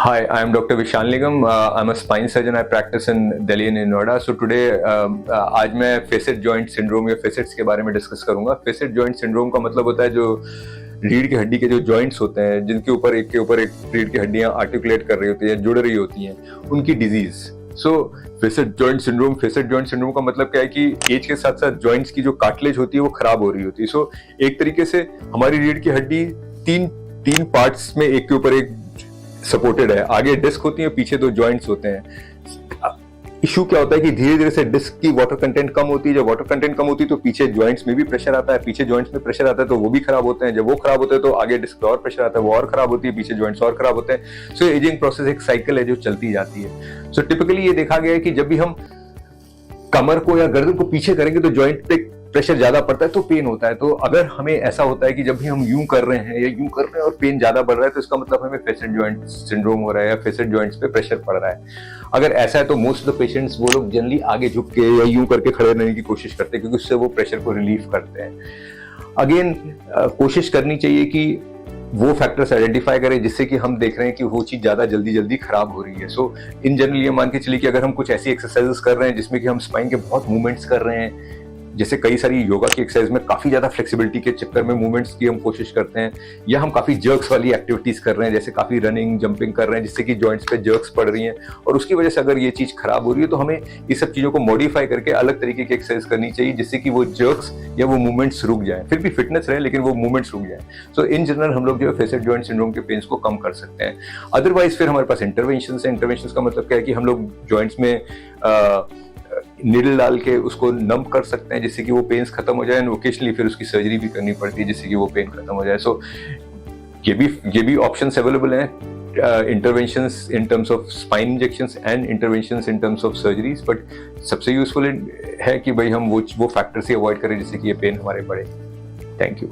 Hi, I am Dr. Vishal Nigam. I'm a spine surgeon. I practice in Delhi and in Noida. So today, आज मैं facet joint syndrome या facets के बारे में discuss करूंगा. Facet joint syndrome का मतलब होता है जो रीढ़ की हड्डी के जो जॉइंट्स होते हैं, जिनके ऊपर एक के ऊपर एक रीढ़ की हड्डियां आर्टिकुलेट कर रही होती हैं, जुड़ रही होती हैं, उनकी डिजीज. सो फेसेट जॉइंट सिंड्रोम का मतलब क्या है कि एज के साथ साथ जॉइंट्स की जो कार्टिलेज होती है वो खराब हो रही होती है. सो एक तरीके से हमारी रीढ़ की हड्डी तीन तीन पार्ट्स में एक के ऊपर एक सपोर्टेड है. आगे डिस्क होती है, पीछे दो जॉइंट्स होते हैं. इशू क्या होता है कि धीरे धीरे से डिस्क की वाटर कंटेंट कम होती है. जब वाटर कंटेंट कम होती है तो पीछे जॉइंट्स में भी प्रेशर आता है, पीछे जॉइंट्स में प्रेशर आता है तो वो भी खराब होते हैं. जब वो खराब होते हैं तो आगे डिस्क पर और प्रेशर आता है, वो और खराब होती है, पीछे जॉइंट्स और खराब होते हैं. सो एजिंग प्रोसेस एक साइकिल है जो चलती जाती है. सो टिपिकली ये देखा गया है कि जब भी हम कमर को या गर्दन को पीछे करेंगे तो जॉइंट पे प्रेशर ज्यादा पड़ता है तो पेन होता है. तो अगर हमें ऐसा होता है कि जब भी हम यूं कर रहे हैं या यूं कर रहे हैं और पेन ज्यादा बढ़ रहा है तो इसका मतलब हमें फेसेट जॉइंट सिंड्रोम हो रहा है या फेसेट जॉइंट्स पे प्रेशर पड़ रहा है. अगर ऐसा है तो मोस्ट ऑफ द पेशेंट्स वो लोग जनरली आगे झुक के या यूं करके खड़े रहने की कोशिश करते हैं क्योंकि उससे वो प्रेशर को रिलीव करते हैं. अगेन कोशिश करनी चाहिए कि वो फैक्टर्स आइडेंटिफाई करें जिससे कि हम देख रहे हैं कि वो चीज ज्यादा जल्दी खराब हो रही है. सो इन जनरल ये मान के चलिए कि अगर हम कुछ ऐसी एक्सरसाइजेस कर रहे हैं जिसमें कि हम स्पाइन के बहुत मूवमेंट्स कर रहे हैं, जैसे कई सारी योगा की एक्सरसाइज में काफी ज्यादा फ्लेक्सिबिलिटी के चक्कर में मूवमेंट्स की हम कोशिश करते हैं, या हम काफी जर्क्स वाली एक्टिविटीज कर रहे हैं जैसे काफी रनिंग जंपिंग कर रहे हैं जिससे कि जॉइंट्स पे जर्क्स पड़ रही हैं और उसकी वजह से अगर ये चीज खराब हो रही है तो हमें ये सब चीजों को मॉडिफाई करके अलग तरीके की एक्सरसाइज करनी चाहिए जिससे कि वो जर्क्स या वो मूवमेंट्स रुक जाए. फिर भी फिटनेस रहे लेकिन वो मूवमेंट्स रुक जाए. सो इन जनरल हम लोग जो है फेसेट जॉइंट सिंड्रोम के पेन्स को कम कर सकते हैं. अदरवाइज फिर हमारे पास इंटरवेंशन है. इंटरवेंशन का मतलब क्या है कि हम लोग जॉइंट्स में नीडल डाल के उसको नम कर सकते हैं जिससे कि वो पेन्स खत्म हो जाए. एंड ओकेशनली फिर उसकी सर्जरी भी करनी पड़ती है जिससे कि वो पेन खत्म हो जाए. सो ये भी ऑप्शंस अवेलेबल हैं, interventions in terms of spine injections and interventions in terms of surgeries. But सबसे यूजफुल है कि भाई हम वो फैक्टर्स ही अवॉइड करें जिससे कि ये पेन हमारे बढ़े. Thank you.